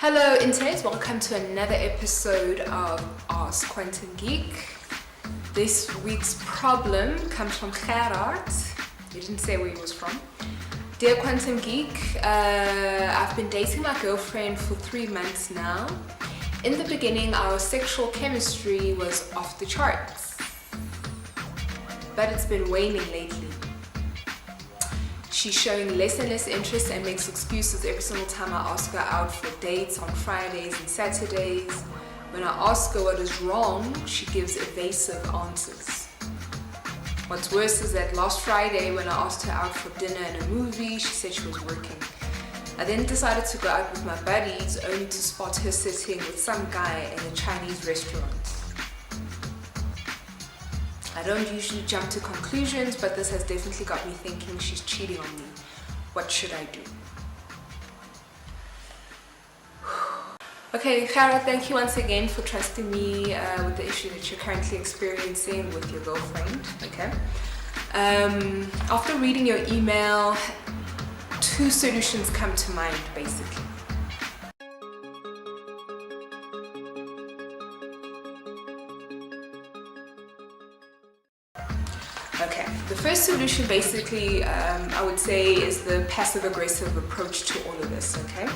Hello internet, welcome to another episode of Ask Quantum Geek. This week's problem comes from Gerard. He didn't say where he was from. Dear Quantum Geek, I've been dating my girlfriend for 3 months now. In the beginning, our sexual chemistry was off the charts, but it's been waning lately. She's showing less and less interest and makes excuses every single time I ask her out for dates on Fridays and Saturdays. When I ask her what is wrong, she gives evasive answers. What's worse is that last Friday when I asked her out for dinner and a movie, she said she was working. I then decided to go out with my buddies only to spot her sitting with some guy in a Chinese restaurant. I don't usually jump to conclusions, but this has definitely got me thinking she's cheating on me. What should I do? Okay, Gerard, thank you once again for trusting me with the issue that you're currently experiencing with your girlfriend. Okay. After reading your email, 2 solutions come to mind, basically. Okay, the first solution basically, I would say, is the passive-aggressive approach to all of this, okay?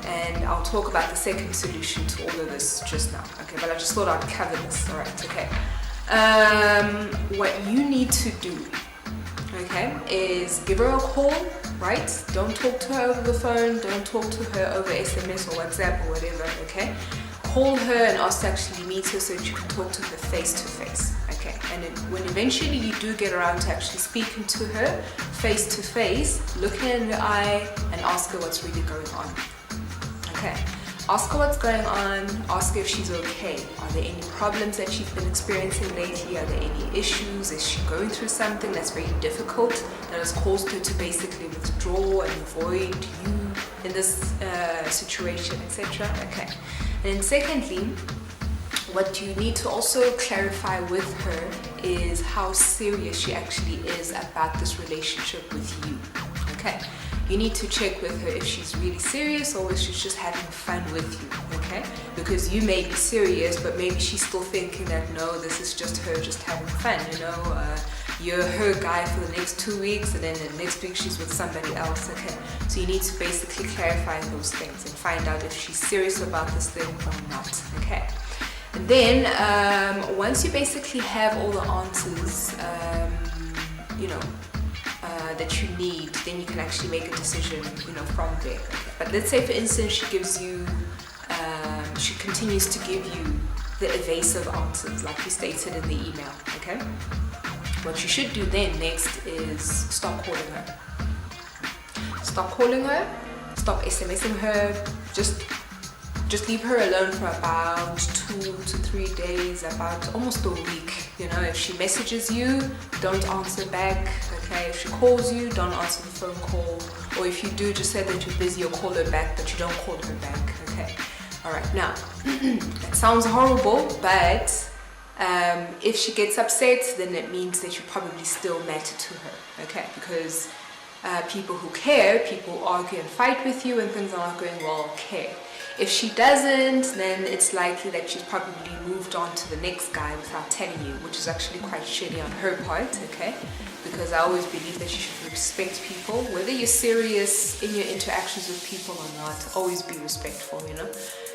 And I'll talk about the second solution to all of this just now, okay? But I just thought I'd cover this, all right, okay? What you need to do, okay, is give her a call, right? Don't talk to her over the phone, don't talk to her over SMS or WhatsApp or whatever, okay? Call her and ask to actually meet her so that you can talk to her face to face. Okay, and when eventually you do get around to actually speaking to her face to face, look her in the eye and ask her what's really going on. Okay, ask her what's going on, ask her if she's okay. Are there any problems that she's been experiencing lately? Are there any issues? Is she going through something that's very difficult that has caused her to basically withdraw and avoid you in this situation, etc.? Okay, and then secondly, what you need to also clarify with her is how serious she actually is about this relationship with you. Okay, you need to check with her if she's really serious or if she's just having fun with you. Okay, because you may be serious, but maybe she's still thinking that no, this is just her just having fun. You know, you're her guy for the next 2 weeks, and then the next week she's with somebody else. Okay, so you need to basically clarify those things and find out if she's serious about this thing or not. Okay. And then once you basically have all the answers, that you need, then you can actually make a decision, from there. Okay. But let's say, for instance, she continues to give you the evasive answers, like you stated in the email. Okay. What you should do then next is stop calling her. Stop calling her. Stop SMSing her. Just leave her alone for about 2 to 3 days, about almost a week. If she messages you, don't answer back. Okay, if she calls you, don't answer the phone call. Or if you do, just say that you're busy or call her back, but you don't call her back. Okay, all right. Now, that sounds horrible, but if she gets upset, then it means that you probably still matter to her. Okay, because people who care, people argue and fight with you, and things are not going well, care. If she doesn't, then it's likely that she's probably moved on to the next guy without telling you, which is actually quite shitty on her part, okay? Because I always believe that you should respect people. Whether you're serious in your interactions with people or not, always be respectful,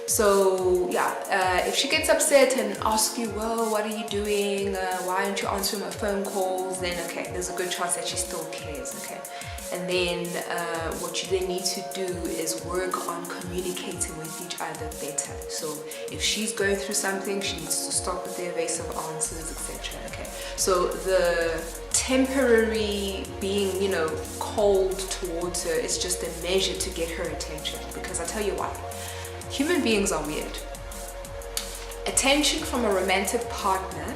So, yeah, if she gets upset and asks you, well, what are you doing? Why aren't you answering my phone calls? Then, okay, there's a good chance that she still cares, okay? And then what you then need to do is work on communicating with each other better. So if she's going through something, she needs to stop with the evasive answers, etc. Okay. So the temporary being, cold towards her is just a measure to get her attention. Because I tell you what, human beings are weird. Attention from a romantic partner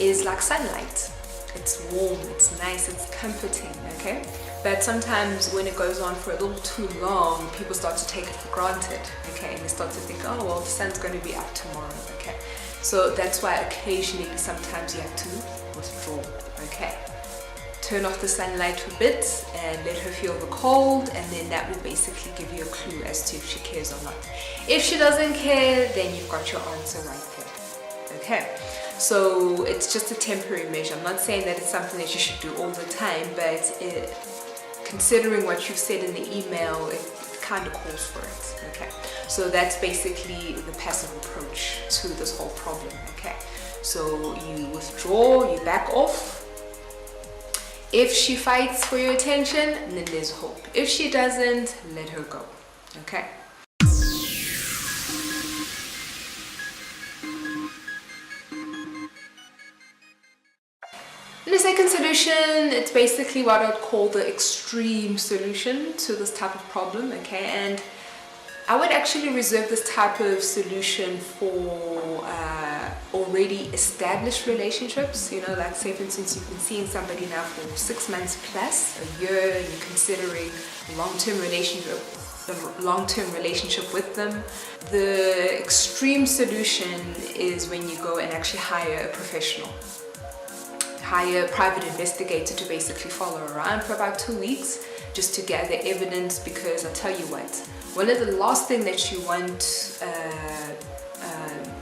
is like sunlight. It's warm, it's nice, it's comforting, okay? But sometimes when it goes on for a little too long, people start to take it for granted, okay? And they start to think, oh, well, the sun's going to be up tomorrow, okay? So that's why occasionally, sometimes you have to withdraw, okay? turn off the sunlight for a bit and let her feel the cold, and then that will basically give you a clue as to if she cares or not. If she doesn't care, then you've got your answer right there. Okay, so it's just a temporary measure. I'm not saying that it's something that you should do all the time, but considering what you've said in the email, it kind of calls for it. Okay, so that's basically the passive approach to this whole problem. Okay, so you withdraw, you back off. If she fights for your attention, then there's hope. If she doesn't, let her go. Okay. The second solution, it's basically what I would call the extreme solution to this type of problem. Okay, and I would actually reserve this type of solution for already established relationships. You know, like say for instance, you've been seeing somebody now for 6 months plus, a year, and you're considering a long-term relationship with them. The extreme solution is when you go and actually hire a professional. Hire a private investigator to basically follow around for about 2 weeks just to gather evidence, because I'll tell you what, one of the last thing that you want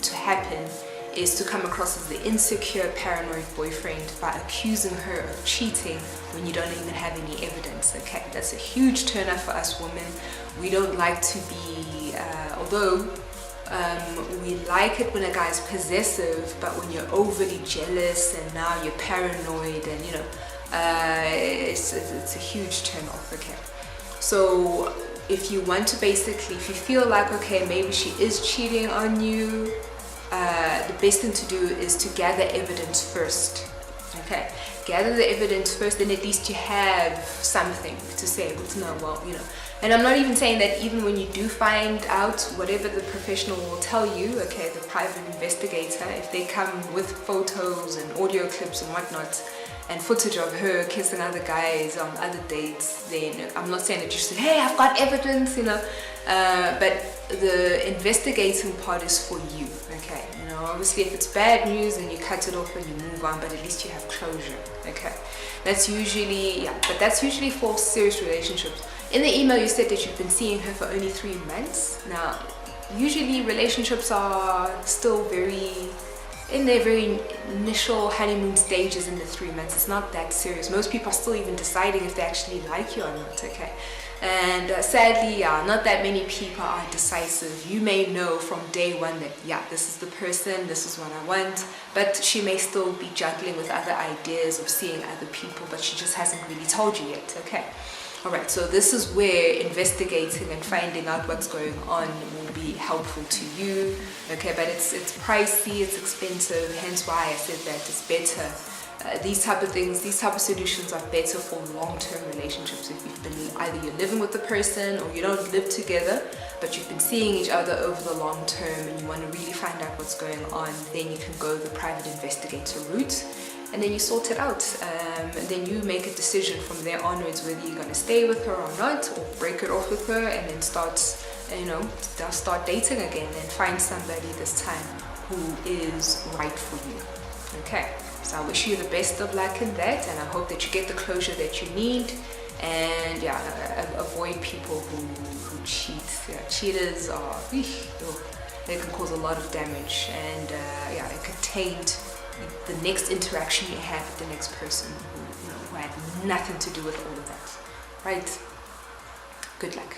to happen is to come across as the insecure, paranoid boyfriend by accusing her of cheating when you don't even have any evidence. Okay, that's a huge turn-off for us women. We don't like to be, although we like it when a guy's possessive, but when you're overly jealous and now you're paranoid, and you know, it's a huge turn-off. Okay, so if you want to basically, if you feel like, okay, maybe she is cheating on you, the best thing to do is to gather evidence first. Okay, gather the evidence first, then at least you have something to say. But no, well, you know, and I'm not even saying that even when you do find out, whatever the professional will tell you, okay, the private investigator, if they come with photos and audio clips and whatnot, and footage of her kissing other guys on other dates, then I'm not saying that you should say, hey, I've got evidence, you know, but the investigating part is for you. Okay, you know, obviously if it's bad news, then you cut it off and you move on, but at least you have closure. Okay, that's usually, yeah, but that's usually for serious relationships. In the email you said that you've been seeing her for only 3 months. Now usually relationships are still in their very initial honeymoon stages in the 3 months. It's not that serious. Most people are still even deciding if they actually like you or not. Okay, and sadly, yeah, not that many people are decisive. You may know from day one that, yeah, this is the person, this is what I want, but she may still be juggling with other ideas of seeing other people, but she just hasn't really told you yet. Okay, all right, so this is where investigating and finding out what's going on will be helpful to you. Okay, but it's pricey, it's expensive, hence why I said that it's better. These type of things, these type of solutions are better for long-term relationships. If you've been, either you're living with the person or you don't live together, but you've been seeing each other over the long term and you want to really find out what's going on, then you can go the private investigator route. And then you sort it out, and then you make a decision from there onwards whether you're going to stay with her or not, or break it off with her and then start dating again and find somebody this time who is right for you. Okay, so I wish you the best of luck in that, and I hope that you get the closure that you need, and yeah, avoid people who cheat. Yeah, cheaters are, they can cause a lot of damage, and yeah, it could taint the next interaction you have with the next person who had nothing to do with all of that. Right? Good luck.